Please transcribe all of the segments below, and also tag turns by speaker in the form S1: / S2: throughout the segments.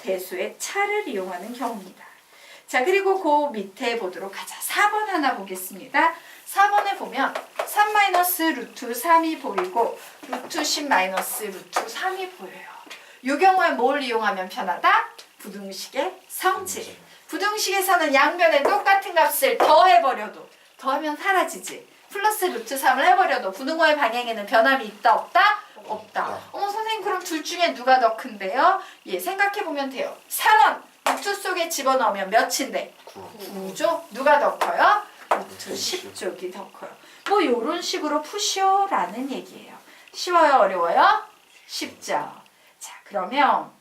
S1: 대수의 차를 이용하는 경우입니다. 자, 그리고 그 밑에 보도록 하자. 4번 하나 보겠습니다. 4번에 보면 3 루트 3이 보이고 루트 10 루트 3이 보여요. 이 경우에 뭘 이용하면 편하다? 부등식의 성질. 부등식에서는 양변에 똑같은 값을 더해버려도, 더하면 사라지지. 플러스 루트 3을 해버려도 부등호의 방향에는 변함이 있다 없다? 없다. 어머 선생님, 그럼 둘 중에 누가 더 큰데요? 예, 생각해보면 돼요. 3원 루트 속에 집어넣으면 몇인데? 9죠? 누가 더 커요? 루트 10쪽이 더 커요. 뭐 이런 식으로 푸시오라는 얘기예요. 쉬워요? 어려워요? 쉽죠? 자, 그러면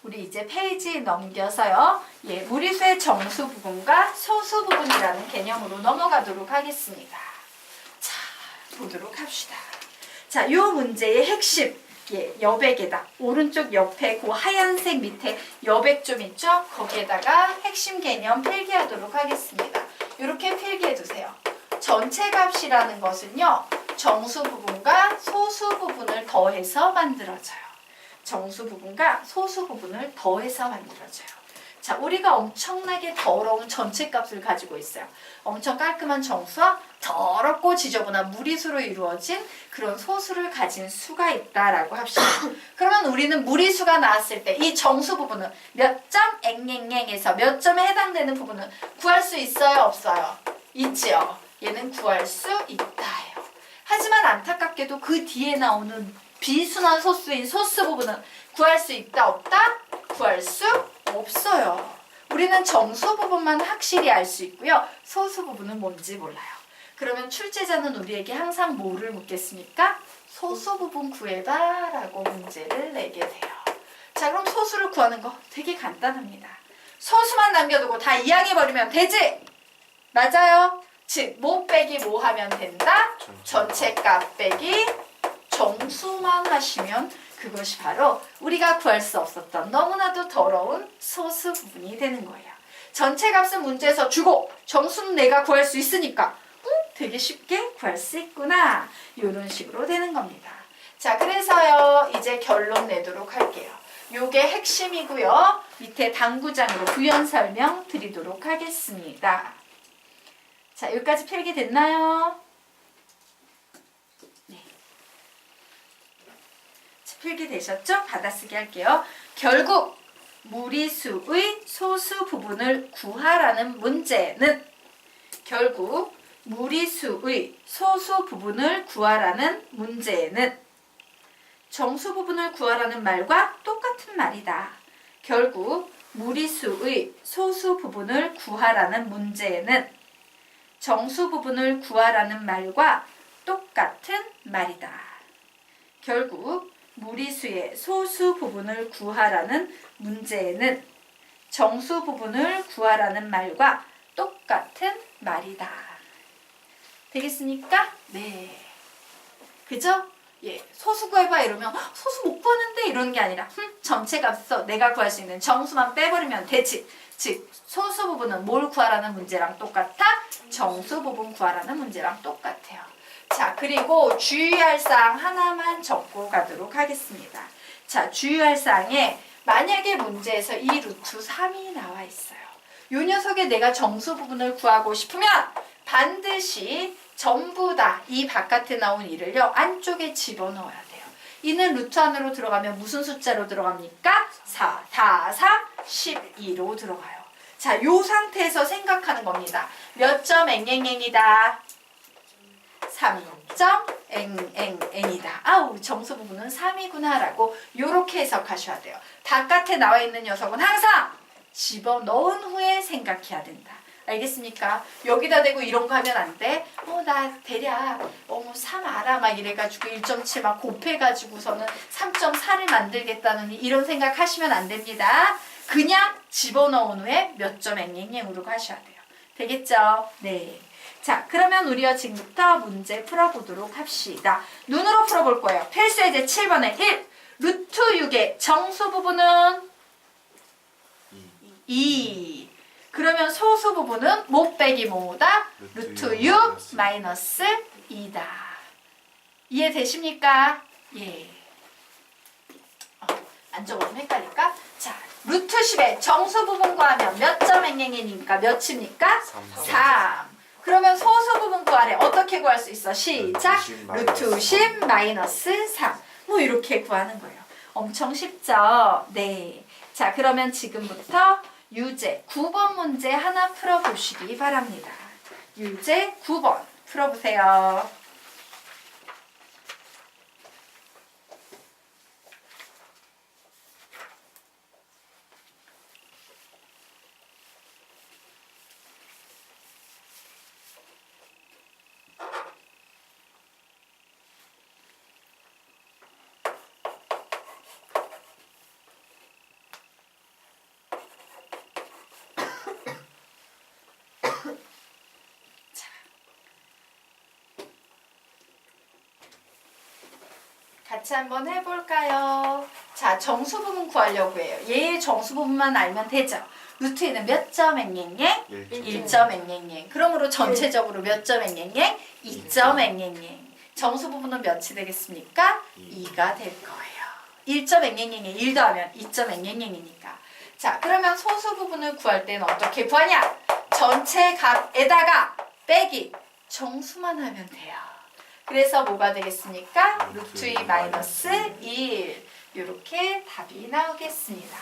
S1: 우리 이제 페이지 넘겨서요. 예, 무리수의 정수 부분과 소수 부분이라는 개념으로 넘어가도록 하겠습니다. 자, 보도록 합시다. 자, 이 문제의 핵심, 예, 여백에다 오른쪽 옆에 그 하얀색 밑에 여백 좀 있죠? 거기에다가 핵심 개념 필기하도록 하겠습니다. 이렇게 필기해 두세요. 전체 값이라는 것은요, 정수 부분과 소수 부분을 더해서 만들어져요. 정수 부분과 소수 부분을 더해서 만들어져요. 자, 우리가 엄청나게 더러운 전체 값을 가지고 있어요. 엄청 깔끔한 정수와 더럽고 지저분한 무리수로 이루어진 그런 소수를 가진 수가 있다라고 합시다. 그러면 우리는 무리수가 나왔을 때 이 정수 부분은 몇 점 앵앵앵에서 몇 점에 해당되는 부분은 구할 수 있어요? 없어요? 있지요. 얘는 구할 수 있다예요. 하지만 안타깝게도 그 뒤에 나오는 비순환 소수인 소수 부분은 구할 수 있다 없다? 구할 수 없어요. 우리는 정수 부분만 확실히 알 수 있고요. 소수 부분은 뭔지 몰라요. 그러면 출제자는 우리에게 항상 뭐를 묻겠습니까? 소수 부분 구해봐 라고 문제를 내게 돼요. 자, 그럼 소수를 구하는 거 되게 간단합니다. 소수만 남겨두고 다 이항해버리면 되지? 맞아요. 즉, 뭐 빼기 뭐 하면 된다? 전체 값 빼기 정수만 하시면 그것이 바로 우리가 구할 수 없었던 너무나도 더러운 소수 부분이 되는 거예요. 전체 값은 문제에서 주고 정수는 내가 구할 수 있으니까 되게 쉽게 구할 수 있구나. 이런 식으로 되는 겁니다. 자, 그래서요, 이제 결론 내도록 할게요. 요게 핵심이고요. 밑에 당구장으로 부연 설명 드리도록 하겠습니다. 자, 여기까지 필기 됐나요? 네. 필기 되셨죠? 받아쓰기 할게요. 결국 무리수의 소수 부분을 구하라는 문제는 무리수의 소수 부분을 구하라는 문제는 정수 부분을 구하라는 말과 똑같은 말이다. 결국 무리수의 소수 부분을 구하라는 문제는 정수 부분을 구하라는 말과 똑같은 말이다. 결국 무리수의 소수 부분을 구하라는 문제는 정수 부분을 구하라는 말과 똑같은 말이다. 되겠습니까? 네. 그죠? 예, 소수 구해봐 이러면 소수 못 구하는데 이러는 게 아니라 전체 값에서 내가 구할 수 있는 정수만 빼버리면 되지. 즉, 소수 부분은 뭘 구하라는 문제랑 똑같아? 정수 부분 구하라는 문제랑 똑같아요. 자, 그리고 주의할 사항 하나만 적고 가도록 하겠습니다. 자, 주의할 사항에 만약에 문제에서 이 루트 3이 나와 있어요. 이 녀석의 내가 정수 부분을 구하고 싶으면 반드시 전부 다 이 바깥에 나온 이를요, 안쪽에 집어넣어야 돼요. 이는 루트 안으로 들어가면 무슨 숫자로 들어갑니까? 4, 4, 3, 12로 들어가요. 자, 요 상태에서 생각하는 겁니다. 몇 점 앵앵앵이다? 3점 앵앵앵이다. 아우, 정수 부분은 3이구나 라고 요렇게 해석하셔야 돼요. 바깥에 나와 있는 녀석은 항상 집어넣은 후에 생각해야 된다. 알겠습니까? 여기다 대고 이런 거 하면 안 돼. 나 대략 3 알아 막 이래가지고 1.7 막 곱해가지고서는 3.4를 만들겠다는 이런 생각 하시면 안 됩니다. 그냥 집어넣은 후에 몇 점 앵앵앵으로 가셔야 돼요. 되겠죠? 네. 자, 그러면 우리가 지금부터 문제 풀어보도록 합시다. 눈으로 풀어볼 거예요. 필수예제 7번에 1. 루트 6의 정수 부분은 2. 그러면 소수 부분은 뭐 빼기 뭐다? 루트 6 마이너스 2다. 이해되십니까? 예. 안 적어도 헷갈릴까? 자, 루트 10의 정수 부분 구하면 몇 점 행행이니까 몇입니까? 3. 그러면 소수 부분 구하래. 어떻게 구할 수 있어? 시작! 루트 10 마이너스 3. 뭐 이렇게 구하는 거예요. 엄청 쉽죠? 네. 자, 그러면 지금부터 유제 9번 문제 하나 풀어보시기 바랍니다. 유제 9번 풀어보세요. 같이 한번 해볼까요? 자, 정수 부분 구하려고 해요. 얘의 정수 부분만 알면 되죠. 루트에는 몇 점 행행행? 1점 행행행. 그러므로 전체적으로 몇 점 행행행? 2점 행행행. 정수 부분은 몇이 되겠습니까? 2가 될 거예요. 1점 행행행에 1 더하면 2점 행행행이니까. 자, 그러면 소수 부분을 구할 때는 어떻게 구하냐? 전체 값에다가 빼기 정수만 하면 돼요. 그래서 뭐가 되겠습니까? 루트 2 마이너스 1. 이렇게 답이 나오겠습니다.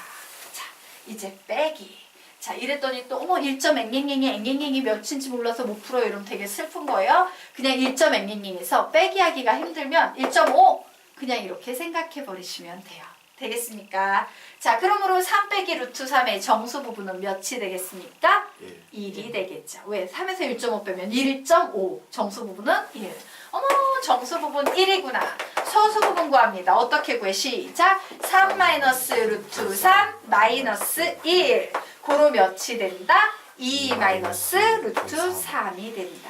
S1: 자, 이제 빼기. 자, 이랬더니 또 어머 1점 앵앵앵이 몇인지 몰라서 못 풀어요. 이러면 되게 슬픈 거예요. 그냥 1점 앵앵앵에서 빼기 하기가 힘들면 1.5 그냥 이렇게 생각해 버리시면 돼요. 되겠습니까? 자, 그러므로 3 빼기 루트 3의 정수 부분은 몇이 되겠습니까? 1이 되겠죠. 왜? 3에서 1.5 빼면 1.5. 정수 부분은 1. 어머, 정수 부분 1이구나. 소수 부분 구합니다. 어떻게 구해? 시작! 3 마이너스 루트 3 마이너스 1. 고로 몇이 된다? 2 마이너스 루트 3이 된다.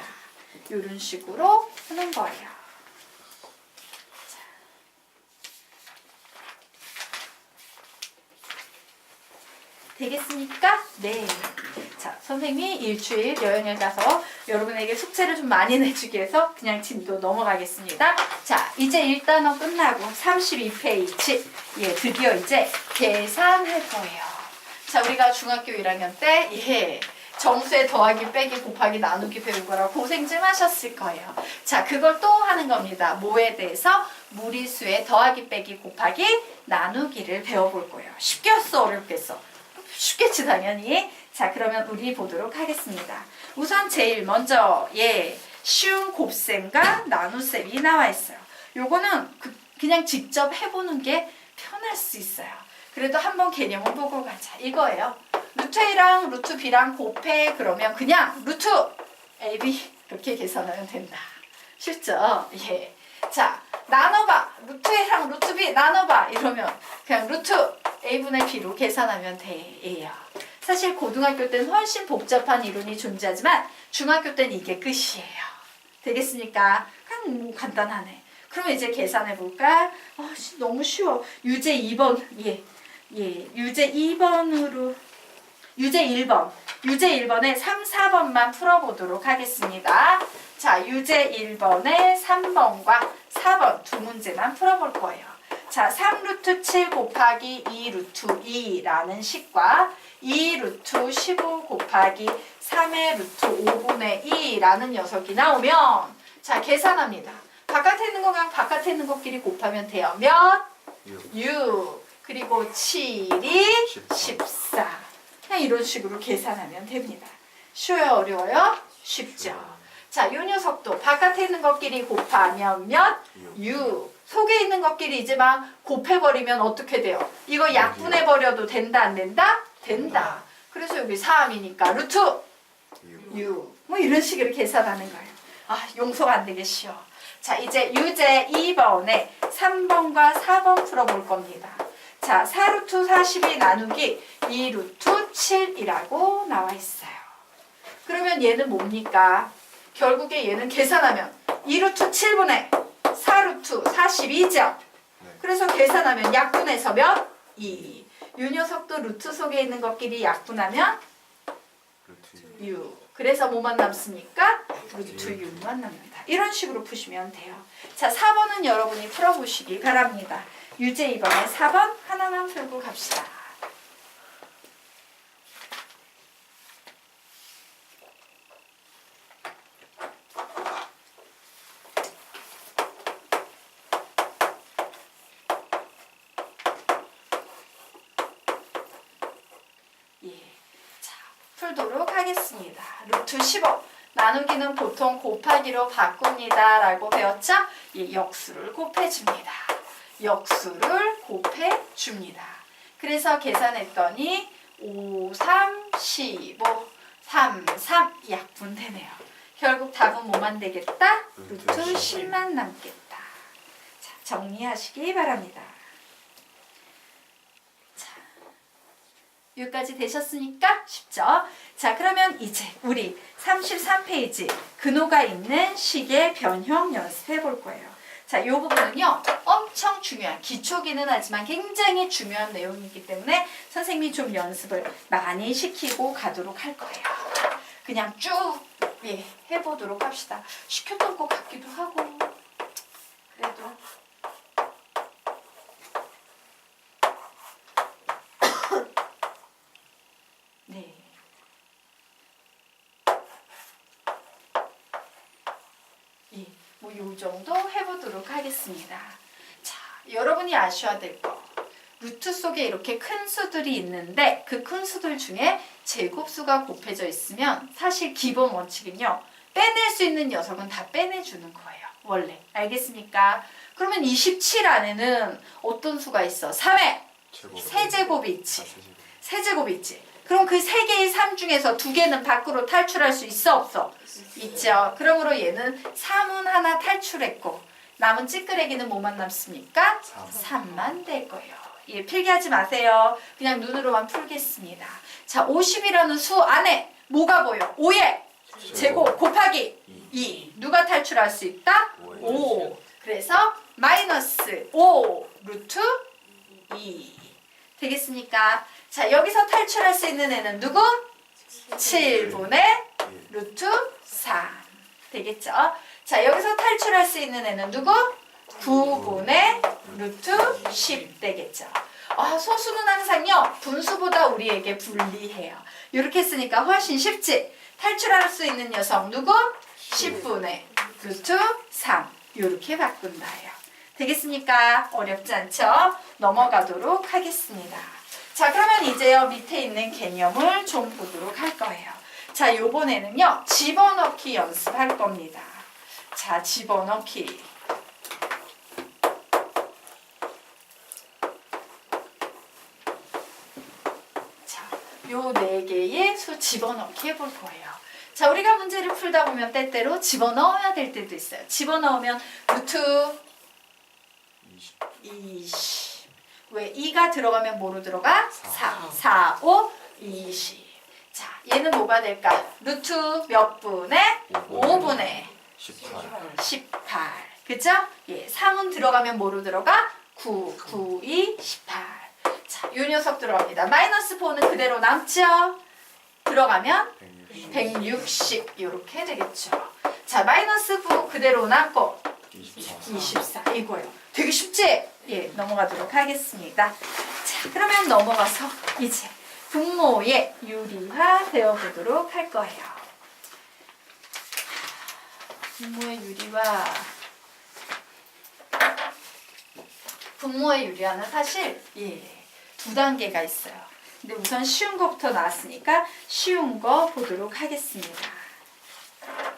S1: 이런 식으로 하는 거예요. 되겠습니까? 네. 자, 선생님이 일주일 여행을 가서 여러분에게 숙제를 좀 많이 내주기 위해서 그냥 진도 넘어가겠습니다. 자, 이제 1단원 끝나고 32페이지. 예, 드디어 이제 계산할 거예요. 자, 우리가 중학교 1학년 때 정수에 더하기, 빼기, 곱하기, 나누기 배울 거라 고생 좀 하셨을 거예요. 자, 그걸 또 하는 겁니다. 뭐에 대해서? 무리수에 더하기, 빼기, 곱하기, 나누기를 배워볼 거예요. 쉽겠어? 어렵겠어? 쉽겠지 당연히. 자, 그러면 우리 보도록 하겠습니다. 우선 제일 먼저 쉬운 곱셈과 나눗셈이 나와 있어요. 요거는 그냥 직접 해보는 게 편할 수 있어요. 그래도 한번 개념을 보고 가자. 이거예요. 루트 A랑 루트 B랑 곱해. 그러면 그냥 루트 AB 이렇게 계산하면 된다. 쉽죠? 예. 자, 나눠봐. 루트 A랑 루트 B 나눠봐. 이러면 그냥 루트 A분의 B로 계산하면 돼요. 사실 고등학교 때는 훨씬 복잡한 이론이 존재하지만 중학교 때는 이게 끝이에요. 되겠습니까? 그냥 뭐 간단하네. 그럼 이제 계산해 볼까? 너무 쉬워. 유제 2번. 유제 2번으로 유제 1번. 유제 1번에 3, 4번만 풀어보도록 하겠습니다. 자, 유제 1번에 3번과 4번 두 문제만 풀어볼 거예요. 자, 3루트 7 곱하기 2루트 2라는 식과 2루트 15 곱하기 3의 루트 5분의 2라는 녀석이 나오면 자, 계산합니다. 바깥에 있는 거랑 바깥에 있는 것끼리 곱하면 돼요. 몇? 6. 그리고 7이 14. 그냥 이런 식으로 계산하면 됩니다. 쉬워요? 어려워요? 쉽죠? 자, 이 녀석도 바깥에 있는 것끼리 곱하면 몇? 6. 속에 있는 것끼리 이제 막 곱해버리면 어떻게 돼요? 이거 약분해버려도 된다, 안 된다? 된다. 그래서 여기 3이니까 루트 6. 뭐 이런 식으로 계산하는 거예요. 용서가 안 되게 쉬워. 자, 이제 유제 2번에 3번과 4번 풀어볼 겁니다. 자, 4루트 42 나누기 2루트 7이라고 나와 있어요. 그러면 얘는 뭡니까? 결국에 얘는 계산하면 2루트 7분의 4루트 42죠. 그래서 계산하면 약분해서 몇? 2. 이 녀석도 루트 속에 있는 것끼리 약분하면 6. 그래서 뭐만 남습니까? 루트 6만 남는다. 이런 식으로 푸시면 돼요. 자, 4번은 여러분이 풀어보시기 바랍니다. 유제 2번에 4번 하나만 풀고 갑시다. 풀도록 하겠습니다. 루트 15 나누기는 보통 곱하기로 바꿉니다 라고 배웠죠? 예, 역수를 곱해줍니다. 역수를 곱해줍니다. 그래서 계산했더니 5, 3, 15, 3, 3 약분되네요. 결국 답은 뭐만 되겠다? 루트 10만 남겠다. 자, 정리하시기 바랍니다. 자, 여기까지 되셨으니까 쉽죠? 자, 그러면 이제 우리 33페이지 근호가 있는 식의 변형 연습해 볼 거예요. 자, 이 부분은요 엄청 중요한 기초기는 하지만 굉장히 중요한 내용이기 때문에 선생님이 좀 연습을 많이 시키고 가도록 할 거예요. 그냥 쭉 예, 해보도록 합시다. 시켰던 것 같기도 하고 그래도 네. 예, 뭐 요 정도 해보도록 하겠습니다. 자, 여러분이 아셔야 될 거. 루트 속에 이렇게 큰 수들이 있는데 그 큰 수들 중에 제곱수가 곱해져 있으면 사실 기본 원칙은요. 빼낼 수 있는 녀석은 다 빼내주는 거예요. 원래. 알겠습니까? 그러면 27 안에는 어떤 수가 있어? 3의 세제곱이 있지. 세제곱이 있지. 그럼 그 3개의 3 중에서 2개는 밖으로 탈출할 수 있어? 없어? 있죠. 그러므로 얘는 3은 하나 탈출했고 남은 찌끄레기는 뭐만 남습니까? 3만 될 거예요. 예, 필기하지 마세요. 그냥 눈으로만 풀겠습니다. 자, 50이라는 수 안에 뭐가 보여? 5의 제곱 곱하기 2. 누가 탈출할 수 있다? 5. 그래서 마이너스 5 루트 2. 되겠습니까? 자, 여기서 탈출할 수 있는 애는 누구? 7분의 루트 3. 되겠죠? 자, 여기서 탈출할 수 있는 애는 누구? 9분의 루트 10 되겠죠. 아, 소수는 항상요 분수보다 우리에게 불리해요. 이렇게 했으니까 훨씬 쉽지. 탈출할 수 있는 녀석 누구? 10분의 루트 3 이렇게 바꾼다요. 되겠습니까? 어렵지 않죠? 넘어가도록 하겠습니다. 자, 그러면 이제요 밑에 있는 개념을 좀 보도록 할 거예요. 자, 요번에는요 집어넣기 연습할 겁니다. 자, 집어넣기. 요 4개의 수 집어넣기 해볼 거예요. 자, 우리가 문제를 풀다 보면 때때로 집어넣어야 될 때도 있어요. 집어넣으면 루트 20. 왜? 2가 들어가면 뭐로 들어가? 4, 5, 20. 자, 얘는 뭐가 될까? 루트 몇 분의? 5분의 18. 그죠? 예, 3은 들어가면 뭐로 들어가? 9, 9, 2, 18. 자, 요 녀석 들어갑니다. 마이너스 4는 그대로 남죠? 들어가면 160 이렇게 되겠죠. 자, 마이너스 9 그대로 남고 24 이거예요. 되게 쉽지? 예, 넘어가도록 하겠습니다. 자, 그러면 넘어가서 이제 분모의 유리화 되어보도록 할 거예요. 분모의 유리화. 분모의 유리화는 사실 예. 2단계가 있어요. 근데 우선 쉬운 거부터 나왔으니까 쉬운 거 보도록 하겠습니다.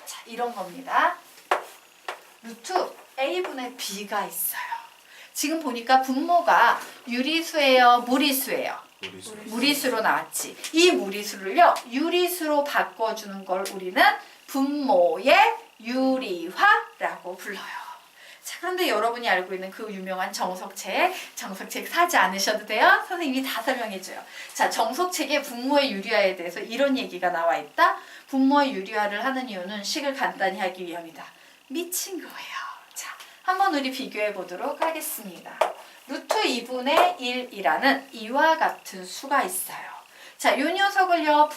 S1: 자, 이런 겁니다. 루트 A분의 B가 있어요. 지금 보니까 분모가 유리수예요? 무리수예요? 무리수로 나왔지. 이 무리수를요 유리수로 바꿔주는 걸 우리는 분모의 유리화라고 불러요. 자, 그런데 여러분이 알고 있는 그 유명한 정석책 사지 않으셔도 돼요. 선생님이 다 설명해줘요. 자, 정석책에 분모의 유리화에 대해서 이런 얘기가 나와 있다. 분모의 유리화를 하는 이유는 식을 간단히 하기 위함이다. 미친 거예요. 자, 한번 우리 비교해 보도록 하겠습니다. 루트 2분의 1이라는 이와 같은 수가 있어요. 자, 이 녀석을요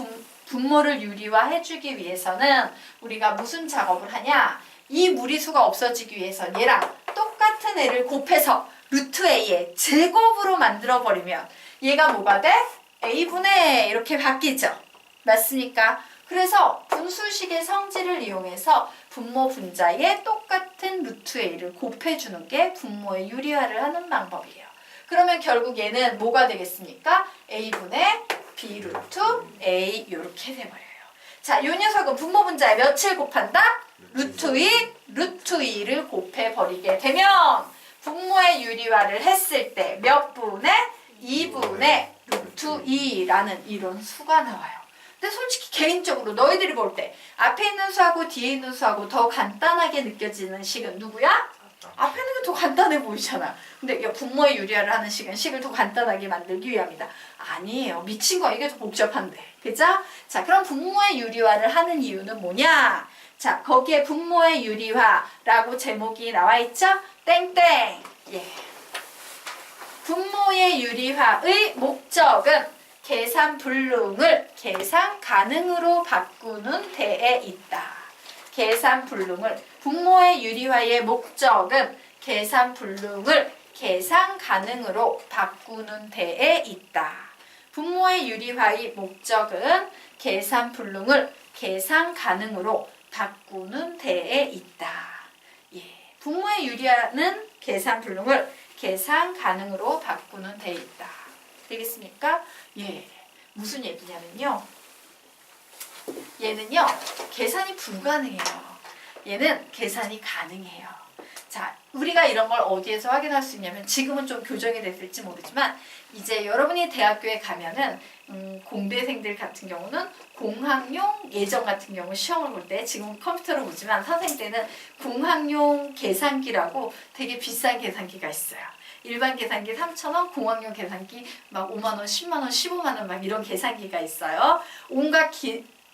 S1: 분모를 유리화해주기 위해서는 우리가 무슨 작업을 하냐? 이 무리수가 없어지기 위해서 얘랑 똑같은 애를 곱해서 루트 A의 제곱으로 만들어버리면 얘가 뭐가 돼? A분의 이렇게 바뀌죠. 맞습니까? 그래서 분수식의 성질을 이용해서 분모 분자에 똑같은 루트 A를 곱해주는 게 분모의 유리화를 하는 방법이에요. 그러면 결국 얘는 뭐가 되겠습니까? A분의 B B 루트 A 이렇게 돼버려요. 자, 이 녀석은 분모 분자에 몇을 곱한다? 루트 2, 루트 2를 곱해버리게 되면 분모의 유리화를 했을 때 몇 분의? 2분의 루트 2라는 이런 수가 나와요. 근데 솔직히 개인적으로 너희들이 볼 때 앞에 있는 수하고 뒤에 있는 수하고 더 간단하게 느껴지는 식은 누구야? 앞에 있는 게 더 간단해 보이잖아. 근데 분모의 유리화를 하는 식은 식을 더 간단하게 만들기 위함이다. 아니에요. 미친 거 이게 더 복잡한데. 그죠? 자, 그럼 분모의 유리화를 하는 이유는 뭐냐? 자, 거기에 분모의 유리화라고 제목이 나와 있죠? 땡땡. 예. 분모의 유리화의 목적은 계산 불능을 계산 가능으로 바꾸는 데에 있다. 계산 불능을 분모의 유리화의 목적은 계산 불능을 계산 가능으로 바꾸는 데에 있다. 분모의 유리화의 목적은 계산 불능을 계산 가능으로 바꾸는 데에 있다. 예, 분모의 유리화는 계산 불능을 계산 가능으로 바꾸는 데에 있다. 되겠습니까? 예, 무슨 얘기냐면요. 얘는요, 계산이 불가능해요. 얘는 계산이 가능해요. 자, 우리가 이런 걸 어디에서 확인할 수 있냐면 지금은 좀 교정이 됐을지 모르지만 이제 여러분이 대학교에 가면은 공대생들 같은 경우는 공학용 예전 같은 경우 시험을 볼 때 지금 컴퓨터로 보지만 선생님 때는 공학용 계산기라고 되게 비싼 계산기가 있어요. 일반 계산기 3,000원, 공학용 계산기 막 5만 원, 10만 원, 15만 원 막 이런 계산기가 있어요. 온갖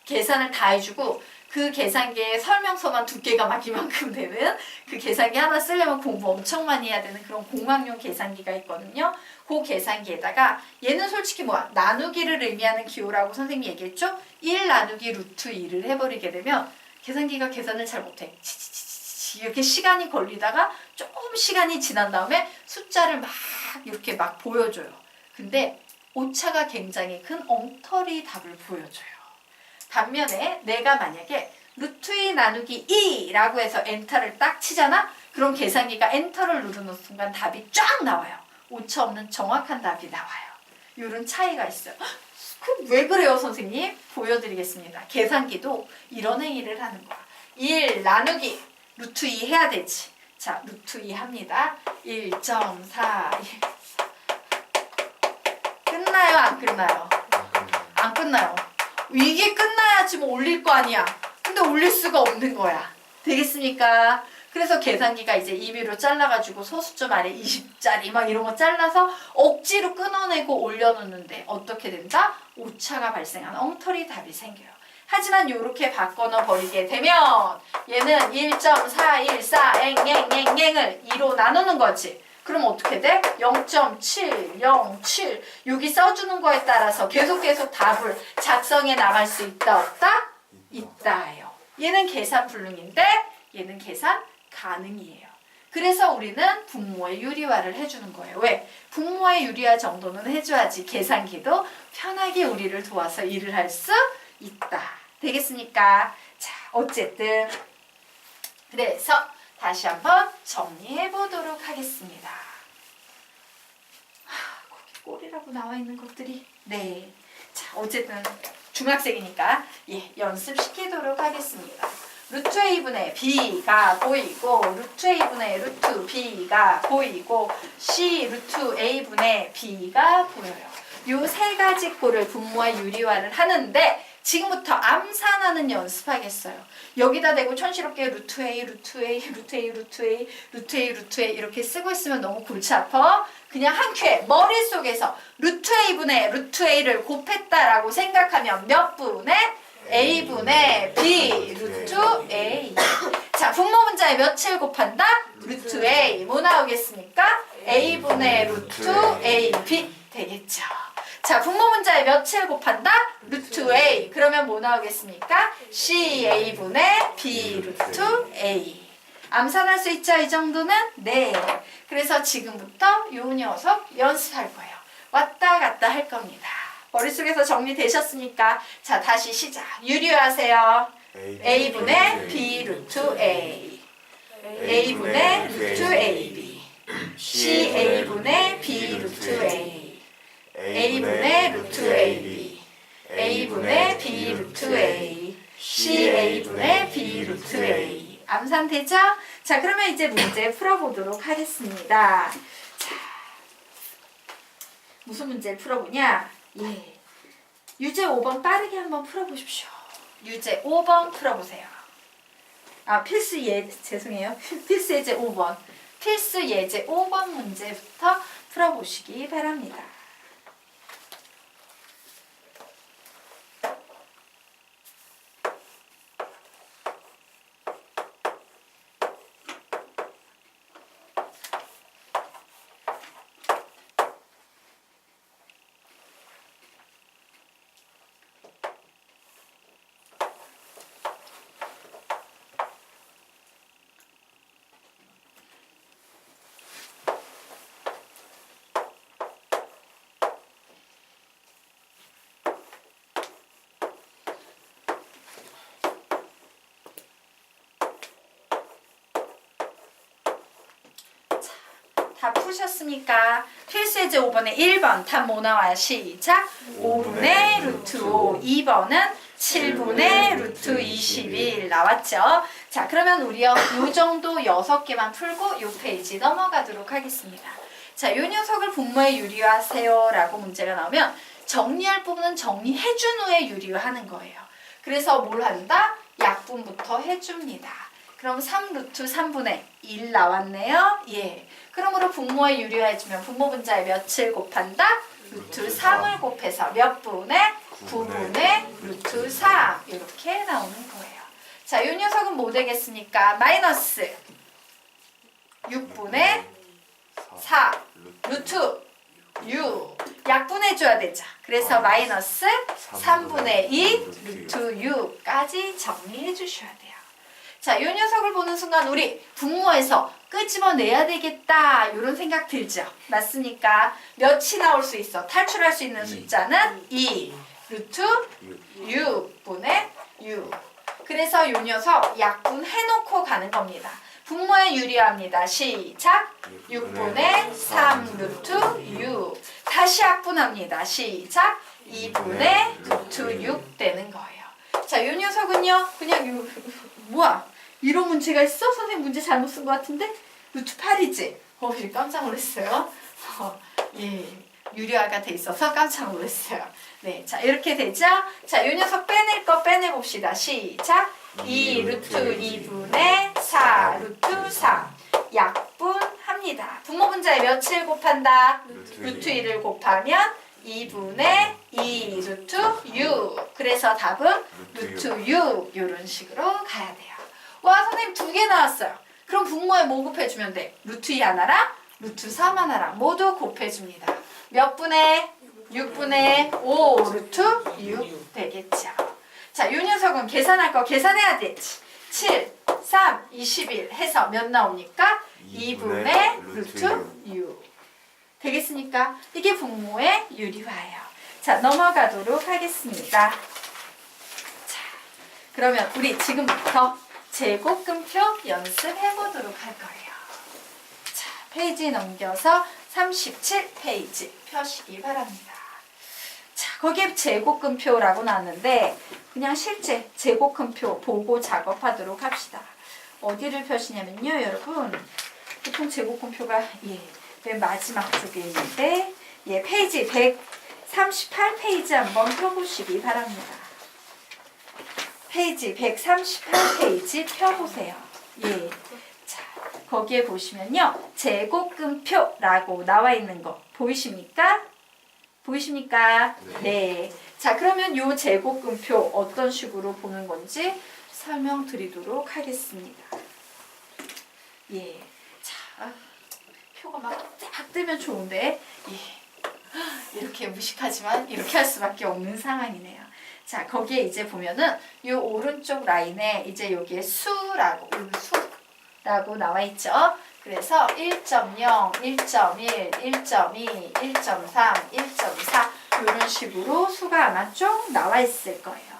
S1: 계산을 다 해주고 그 계산기의 설명서만 두께가 막 이만큼 되는 그 계산기 하나 쓰려면 공부 엄청 많이 해야 되는 그런 공학용 계산기가 있거든요. 그 계산기에다가 얘는 솔직히 뭐야? 나누기를 의미하는 기호라고 선생님이 얘기했죠? 1 나누기 루트 2를 해버리게 되면 계산기가 계산을 잘 못해. 이렇게 시간이 걸리다가 조금 시간이 지난 다음에 숫자를 막 이렇게 막 보여줘요. 근데 오차가 굉장히 큰 엉터리 답을 보여줘요. 반면에 내가 만약에 루트 2 나누기 2라고 해서 엔터를 딱 치잖아? 그럼 계산기가 엔터를 누르는 순간 답이 쫙 나와요. 오차 없는 정확한 답이 나와요. 이런 차이가 있어요. 그럼 왜 그래요, 선생님? 보여드리겠습니다. 계산기도 이런 행위를 하는 거야. 1 나누기 루트 2 해야 되지. 자, 루트 2 합니다. 1.4 끝나요? 안 끝나요? 안 끝나요. 이게 끝나야지 뭐 올릴 거 아니야. 근데 올릴 수가 없는 거야. 되겠습니까? 그래서 계산기가 이제 임의로 잘라가지고 소수점 아래 20짜리 막 이런 거 잘라서 억지로 끊어내고 올려놓는데 어떻게 된다? 오차가 발생하는 엉터리 답이 생겨요. 하지만 이렇게 바꿔넣어 버리게 되면 얘는 1.414을 2로 나누는 거지. 그럼 어떻게 돼? 0.707 여기 써주는 거에 따라서 계속 답을 작성해 나갈 수 있다 없다? 있다예요. 얘는 계산 불능인데 얘는 계산 가능이에요. 그래서 우리는 분모의 유리화를 해주는 거예요. 왜? 분모의 유리화 정도는 해줘야지 계산기도 편하게 우리를 도와서 일을 할 수 있다. 되겠습니까? 자, 어쨌든 그래서 다시 한번 정리해 보도록 하겠습니다. 거기 꼴이라고 나와 있는 것들이 네. 자, 어쨌든 중학생이니까 예, 연습시키도록 하겠습니다. 루트 A분의 B가 보이고 루트 A분의 루트 B가 보이고 C 루트 A분의 B가 보여요. 요 세 가지 꼴을 분모와 유리화를 하는데 지금부터 암산하는 연습하겠어요. 여기다 대고 촌스럽게 루트 A, 루트 A, 루트 A, 루트 A, 루트 A, 루트 A 이렇게 쓰고 있으면 너무 골치 아파. 그냥 한 큐에 머릿속에서 루트 A분의 루트 A를 곱했다라고 생각하면 몇 분의? A분의 B 루트 A. 자, 분모 분자에 몇을 곱한다? 루트 A. 뭐 나오겠습니까? A분의 루트 AB 되겠죠. 자, 분모 분자에 몇을 곱한다? 루트 A. 그러면 뭐 나오겠습니까? CA분의 B 루트 A. 암산할 수 있죠? 이 정도는? 네. 그래서 지금부터 이 녀석 연습할 거예요. 왔다 갔다 할 겁니다. 머릿속에서 정리되셨습니까? 자, 다시 시작. 유리화하세요. A분의 B 루트 A. A분의 루트 AB. CA분의 B 루트 A. A분의 루트 AB. 정산되죠? 자, 그러면 이제 문제 풀어보도록 하겠습니다. 자, 무슨 문제를 풀어보냐? 예. 유제 5번 빠르게 한번 풀어보십시오. 유제 5번 풀어보세요. 아, 필수 죄송해요. 필수 예제 5번. 필수 예제 5번 문제부터 풀어보시기 바랍니다. 다 푸셨습니까? 필수 예제 5번에 1번 답 뭐 나와요? 시작! 5분의 루트 5. 2번은 7분의 루트 21 나왔죠? 자, 그러면 우리요 요 정도 6개만 풀고 요 페이지 넘어가도록 하겠습니다. 자, 요 녀석을 분모에 유리화하세요 라고 문제가 나오면 정리할 부분은 정리해준 후에 유리화하는 거예요. 그래서 뭘 한다? 약분부터 해줍니다. 그럼 3 루트 3분의 1 나왔네요. 예. 그러므로 분모에 유리화해주면 분모 분자에 몇을 곱한다? 루트 3을 곱해서 몇 분의? 9분의 루트 3 이렇게 나오는 거예요. 자, 이 녀석은 뭐 되겠습니까? 마이너스 6분의 4 루트 6 약분해줘야 되죠. 그래서 마이너스 3분의 2 루트 6까지 정리해 주셔야 돼요. 자, 이 녀석을 보는 순간 우리 분모에서 끄집어내야 되겠다 이런 생각 들죠? 맞습니까? 몇이 나올 수 있어? 탈출할 수 있는 숫자는 2 루트 6분의 6. 그래서 이 녀석 약분해놓고 가는 겁니다. 분모에 유리합니다. 시작! 6분의 3 루트 6. 다시 약분합니다. 시작! 2분의 루트 6 되는 거예요. 자, 이 녀석은요 그냥 뭐야? 이런 문제가 있어? 선생님 문제 잘못 쓴 것 같은데? 루트 8이지? 깜짝 놀랐어요. 예, 유리화가 돼 있어서 깜짝 놀랐어요. 네, 자 이렇게 되죠? 자, 이 녀석 빼낼 거 빼내봅시다. 시작! 2 루트 2분의 4 루트 3 약분합니다. 분모 분자에 몇을 곱한다? 루트 2를 곱하면 2분의 2 루트 6. 그래서 답은 루트 6 이런 식으로 가야 돼요. 와, 선생님 2개 나왔어요. 그럼 분모에 뭐 곱해주면 돼? 루트 2 하나랑 루트 3 하나랑 모두 곱해줍니다. 몇 분의? 6분의 5 루트 6 되겠죠. 자, 이 녀석은 계산할 거 계산해야 되지. 7, 3, 21 해서 몇 나옵니까? 2분의 루트 6. 되겠습니까? 이게 분모의 유리화예요. 자, 넘어가도록 하겠습니다. 자, 그러면 우리 지금부터 제곱근표 연습해보도록 할 거예요. 자, 페이지 넘겨서 37페이지 펴시기 바랍니다. 자, 거기에 제곱근표라고 나왔는데 그냥 실제 제곱근표 보고 작업하도록 합시다. 어디를 펴시냐면요, 여러분. 보통 제곱근표가 맨 마지막 쪽에 있는데 페이지 138페이지 한번 펴보시기 바랍니다. 페이지 138페이지 펴보세요. 자, 거기에 보시면요. 제곱근표라고 나와 있는 거 보이십니까? 보이십니까? 네. 자, 그러면 요 제곱근표 어떤 식으로 보는 건지 설명드리도록 하겠습니다. 자, 표가 막 쫙 뜨면 좋은데 이렇게 무식하지만 이렇게 할 수밖에 없는 상황이네요. 자, 거기에 이제 보면은 요 오른쪽 라인에 이제 여기에 수라고 나와 있죠. 그래서 1.0, 1.1, 1.2, 1.3, 1.4 이런 식으로 수가 아마 쭉 나와 있을 거예요.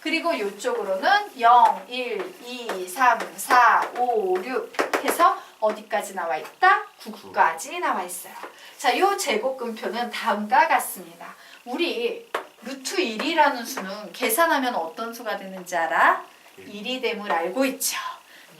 S1: 그리고 이쪽으로는 0, 1, 2, 3, 4, 5, 6 해서 어디까지 나와 있다? 9까지 나와 있어요. 자, 요 제곱근표는 다음과 같습니다. 우리 루트 1이라는 수는 계산하면 어떤 수가 되는지 알아? 1이 됨을 알고 있죠.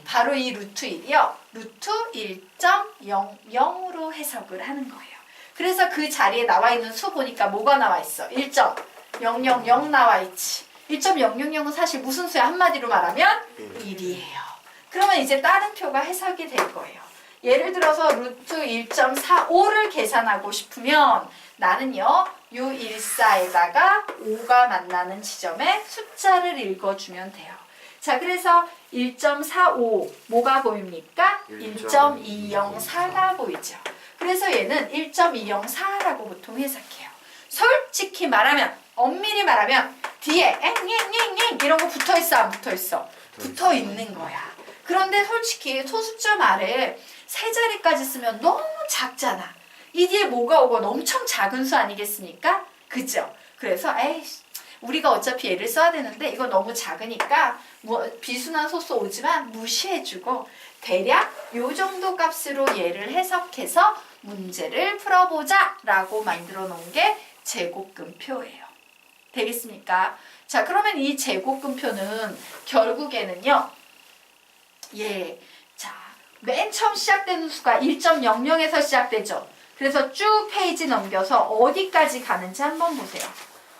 S1: 바로 이 루트 1이요. 루트 1.00으로 해석을 하는 거예요. 그래서 그 자리에 나와 있는 수 보니까 뭐가 나와 있어? 1.000 나와 있지. 1.000은 사실 무슨 수야? 한마디로 말하면 1이에요. 그러면 이제 다른 표가 해석이 될 거예요. 예를 들어서 루트 1.45를 계산하고 싶으면 나는요. U14에다가 5가 만나는 지점에 숫자를 읽어주면 돼요. 자, 그래서 1.45 뭐가 보입니까? 1.204가 보이죠. 그래서 얘는 1.204라고 보통 해석해요. 솔직히 말하면, 엄밀히 말하면 뒤에 앵앵앵앵 이런 거 붙어있어 안 붙어있어? 붙어있는 거야. 그런데 솔직히 소수점 아래 세 자리까지 쓰면 너무 작잖아. 이 뒤에 뭐가 오건 엄청 작은 수 아니겠습니까? 그죠? 그래서 에이씨 우리가 어차피 얘를 써야 되는데 이거 너무 작으니까 뭐 비수나 소수 오지만 무시해주고 대략 요 정도 값으로 얘를 해석해서 문제를 풀어보자 라고 만들어 놓은 게 제곱근표예요. 되겠습니까? 자, 그러면 이 제곱근표는 결국에는요. 자, 맨 처음 시작되는 수가 1.00에서 시작되죠. 그래서 쭉 페이지 넘겨서 어디까지 가는지 한번 보세요.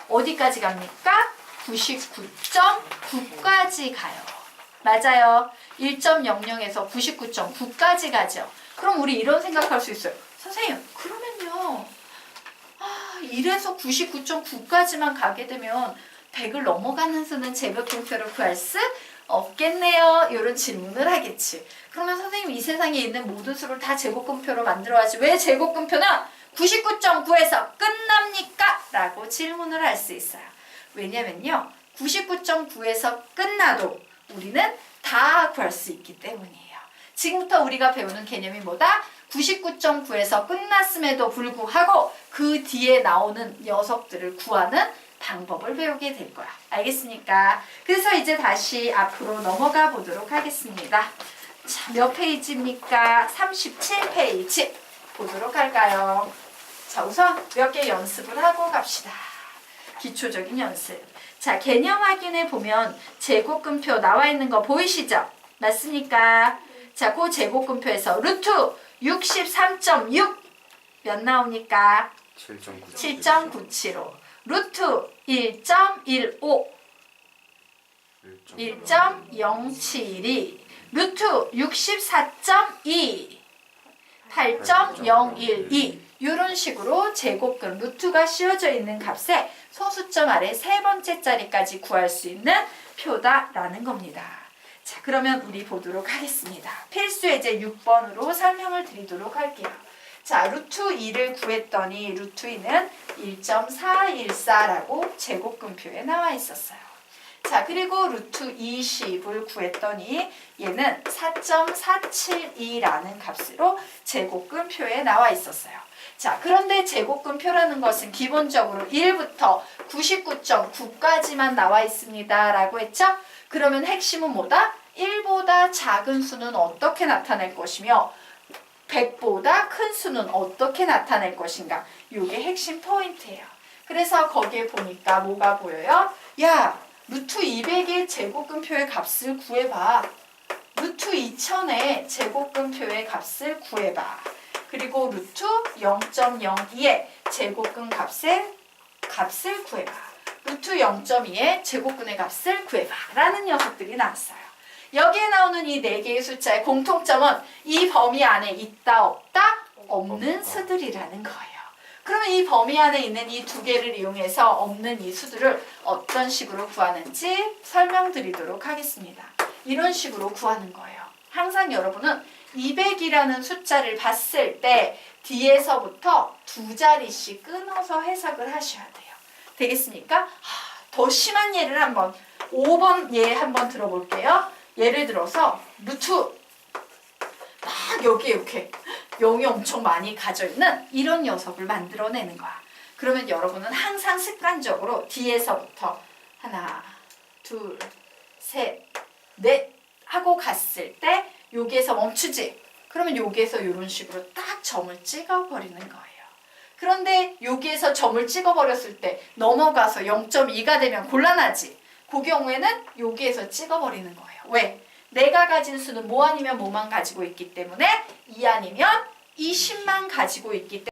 S1: 어디까지 갑니까? 99.9까지 가요. 맞아요. 1.00에서 99.9까지 가죠. 그럼 우리 이런 생각할 수 있어요. 선생님, 그러면요. 1에서 99.9까지만 가게 되면 100을 넘어가는 수는 제곱근표를 구할 수 없겠네요. 이런 질문을 하겠지. 그러면 선생님 이 세상에 있는 모든 수를 다 제곱근표로 만들어야지. 왜 제곱근표는 99.9에서 끝납니까? 라고 질문을 할 수 있어요. 왜냐면요. 99.9에서 끝나도 우리는 다 구할 수 있기 때문이에요. 지금부터 우리가 배우는 개념이 뭐다? 99.9에서 끝났음에도 불구하고 그 뒤에 나오는 녀석들을 구하는 방법을 배우게 될 거야. 알겠습니까? 그래서 이제 다시 앞으로 넘어가 보도록 하겠습니다. 자, 몇 페이지입니까? 37페이지 보도록 할까요? 자, 우선 몇 개 연습을 하고 갑시다. 기초적인 연습. 자, 개념 확인해 보면 제곱근표 나와 있는 거 보이시죠? 맞습니까? 자, 그 제곱근표에서 루트 63.6 몇 나옵니까? 7.975. 루트 1.15 1.072 루트 64.2 8.012 이런 식으로 제곱근 루트가 씌워져 있는 값에 소수점 아래 세 번째 자리까지 구할 수 있는 표다라는 겁니다. 자, 그러면 우리 보도록 하겠습니다. 필수 예제 6번으로 설명을 드리도록 할게요. 자, 루트 2를 구했더니 루트 2는 1.414라고 제곱근표에 나와 있었어요. 자, 그리고 루트 20을 구했더니 얘는 4.472라는 값으로 제곱근표에 나와 있었어요. 자, 그런데 제곱근표라는 것은 기본적으로 1부터 99.9까지만 나와 있습니다. 라고 했죠? 그러면 핵심은 뭐다? 1보다 작은 수는 어떻게 나타낼 것이며 100보다 큰 수는 어떻게 나타낼 것인가? 이게 핵심 포인트예요. 그래서 거기에 보니까 뭐가 보여요? 야, 루트 200의 제곱근표의 값을 구해봐. 루트 2000의 제곱근표의 값을 구해봐. 그리고 루트 0.02의 제곱근 값을 구해봐. 루트 0.2의 제곱근의 값을 구해봐. 라는 녀석들이 나왔어요. 여기에 나오는 이 4개의 숫자의 공통점은 이 범위 안에 있다 없다? 없는 수들이라는 거예요. 그러면 이 범위 안에 있는 이 2개를 이용해서 없는 이 수들을 어떤 식으로 구하는지 설명드리도록 하겠습니다. 이런 식으로 구하는 거예요. 항상 여러분은 200이라는 숫자를 봤을 때 뒤에서부터 2자리씩 끊어서 해석을 하셔야 돼요. 되겠습니까? 더 심한 예를 한번 5번 예 한번 들어볼게요. 예를 들어서 루트 막 여기에 이렇게 0이 엄청 많이 가져있는 이런 녀석을 만들어내는 거야. 그러면 여러분은 항상 습관적으로 뒤에서부터 하나, 둘, 셋, 넷 하고 갔을 때 여기에서 멈추지. 그러면 여기에서 이런 식으로 딱 점을 찍어버리는 거예요. 그런데 여기에서 점을 찍어버렸을 때 넘어가서 0.2가 되면 곤란하지. 그 경우에는 여기에서 찍어버리는 거예요. 왜? 내가 가진 수는 뭐 아니면 뭐만 가지고 있기 때문에 2 아니면 20만 가지고 있기 때문에